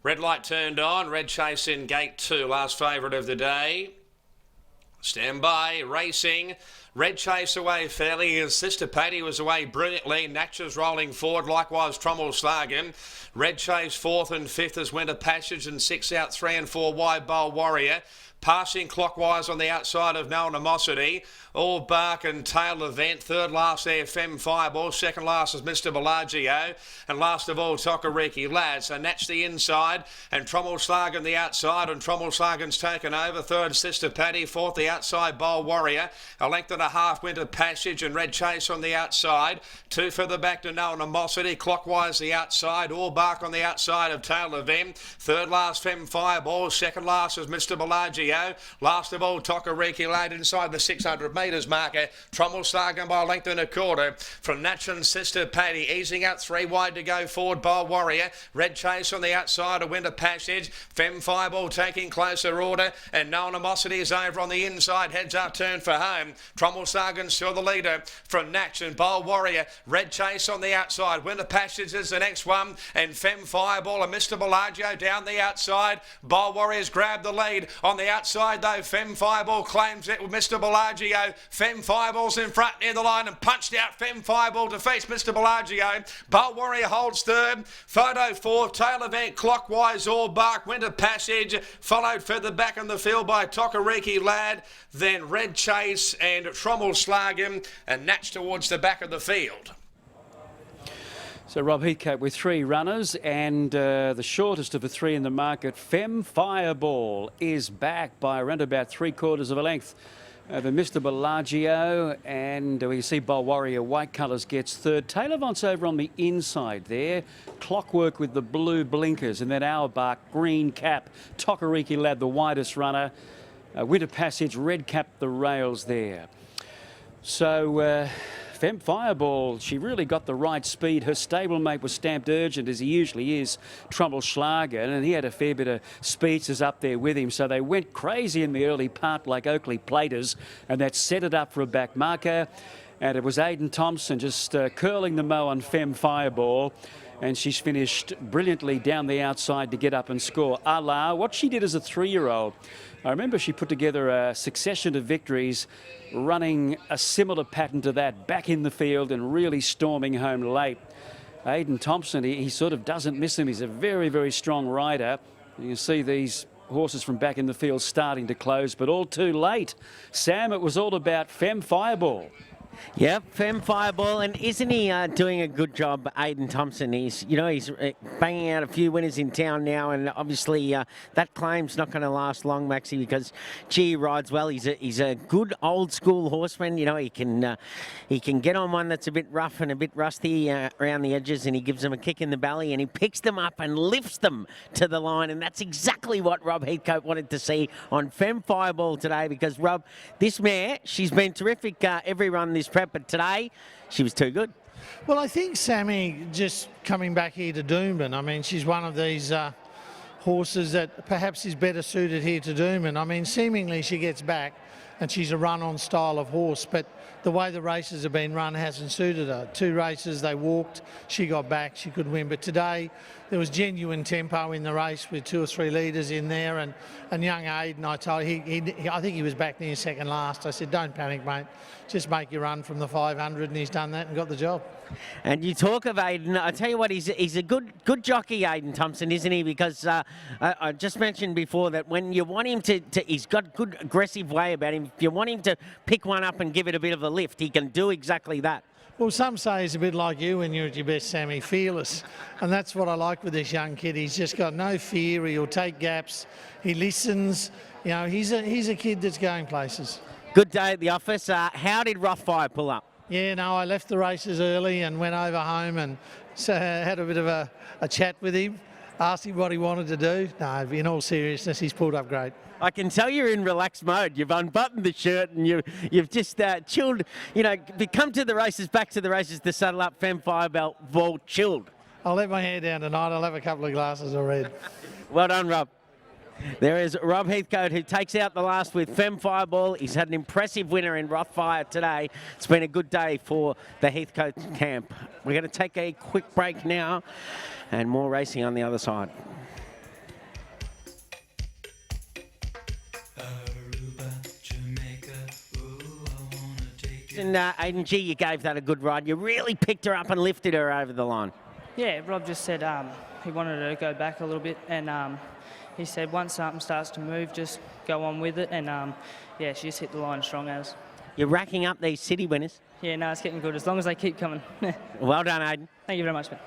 Red light turned on. Red Chase in gate 2, last favourite of the day. Stand by, racing. Red Chase away fairly. His sister Paddy was away brilliantly. Natchez rolling forward, likewise Trommelslagen. Red Chase 4th and 5th as Winter Passage, and 6 out 3 and 4 wide Bowl Warrior. Passing clockwise on the outside of No Animosity. All Bark and Tail Event. Third last there, Femme Fireball. Second last is Mr. Bellagio. And last of all, Tokariki Lad. So Natch the inside and Trommelslagen the outside, and Trommelslagen's taken over. Third, Sister Paddy. Fourth, the outside Bowl Warrior. A length and a half, Winter Passage, and Red Chase on the outside. 2 further back to No Animosity. Clockwise the outside. All Bark on the outside of Tail Event. Third last, Femme Fireball. Second last is Mr. Bellagio. Last of all, Tokariki Lad inside the 600 metres marker. Trommelslagen by a length and a quarter from Natch and Sister Paddy. Easing out 3 wide to go forward, Bowl Warrior. Red Chase on the outside of Winter Passage. Femme Fireball taking closer order, and No Animosity is over on the inside. Heads up, turn for home. Trommelslagen still the leader from Natch and Bowl Warrior. Red Chase on the outside. Winter Passage is the next one, and Femme Fireball and Mr. Bellagio down the outside. Bowl Warriors grab the lead on the outside though. Femme Fireball claims it with Mr. Bellagio. Femme Fireball's in front near the line and punched out. Femme Fireball to face Mr. Bellagio. Bowl Warrior holds third. Photo 4. Tail Event clockwise. All Bark. Winter Passage followed further back in the field by Tokariki Lad. Then Red Chase and Trommelslagen, and Natch towards the back of the field. So Rob Heathcote with 3 runners, and the shortest of the 3 in the market, Femme Fireball, is back by around about 3/4 of a length over Mr. Bellagio, and we see Bowl Warrior White Colours gets third. Tail Event's over on the inside there. Clockwork with the blue blinkers, and then Auerbach green cap. Tokariki Lad the widest runner. Winter Passage red cap the rails there. So Femme Fireball, she really got the right speed. Her stablemate was stamped urgent, as he usually is, Trommelslagen, and he had a fair bit of speedsters up there with him. So they went crazy in the early part like Oakley Platers, and that set it up for a back marker. And it was Adin Thompson just curling the mow on Femme Fireball. And she's finished brilliantly down the outside to get up and score. A la what she did as a 3-year-old. I remember she put together a succession of victories running a similar pattern to that, back in the field and really storming home late. Adin Thompson, he sort of doesn't miss him. He's a very, very strong rider. You can see these horses from back in the field starting to close, but all too late. Sam, it was all about Femme Fireball. Yep, Femme Fireball, and isn't he doing a good job, Adin Thompson? He's banging out a few winners in town now, and obviously that claim's not going to last long, Maxie, because he rides well. He's a good old school horseman. You know, he can get on one that's a bit rough and a bit rusty around the edges, and he gives them a kick in the belly, and he picks them up and lifts them to the line, and that's exactly what Rob Heathcote wanted to see on Femme Fireball today, because Rob, this mare, she's been terrific every run this prep, but today she was too good. Well, I think Sammy, just coming back here to Doomben, I mean, she's one of these horses that perhaps is better suited here to Doomben. I mean, seemingly she gets back and she's a run-on style of horse, but the way the races have been run hasn't suited her. 2 races, they walked, she got back, she could win. But today, there was genuine tempo in the race with 2 or 3 leaders in there, and young Adin, I told I think he was back near second last. I said, don't panic, mate. Just make your run from the 500, and he's done that and got the job. And you talk of Adin, I tell you what, he's a good jockey, Adin Thompson, isn't he? Because I just mentioned before that when you want him to, he's got good aggressive way about him. If you want him to pick one up and give it a bit of a lift, he can do exactly that. Well, some say he's a bit like you when you're at your best, Sammy, fearless. And that's what I like with this young kid. He's just got no fear. He'll take gaps. He listens. You know, he's a kid that's going places. Good day at the office. How did Rothfire pull up? Yeah, no, I left the races early and went over home and had a bit of a chat with him, asked him what he wanted to do. No, in all seriousness, he's pulled up great. I can tell you're in relaxed mode. You've unbuttoned the shirt and you've just chilled. You know, come to the races, back to the races to saddle up. Femme Fireball chilled. I'll let my hair down tonight. I'll have a couple of glasses of red. Well done, Rob. There is Rob Heathcote, who takes out the last with Femme Fireball. He's had an impressive winner in Rothfire today. It's been a good day for the Heathcote camp. We're going to take a quick break now and more racing on the other side. And Adin, gee, you gave that a good ride. You really picked her up and lifted her over the line. Yeah, Rob just said he wanted her to go back a little bit, and he said once something starts to move, just go on with it, and yeah, she just hit the line strong as. You're racking up these city winners. Yeah, no, it's getting good as long as they keep coming. Well done, Adin. Thank you very much, mate.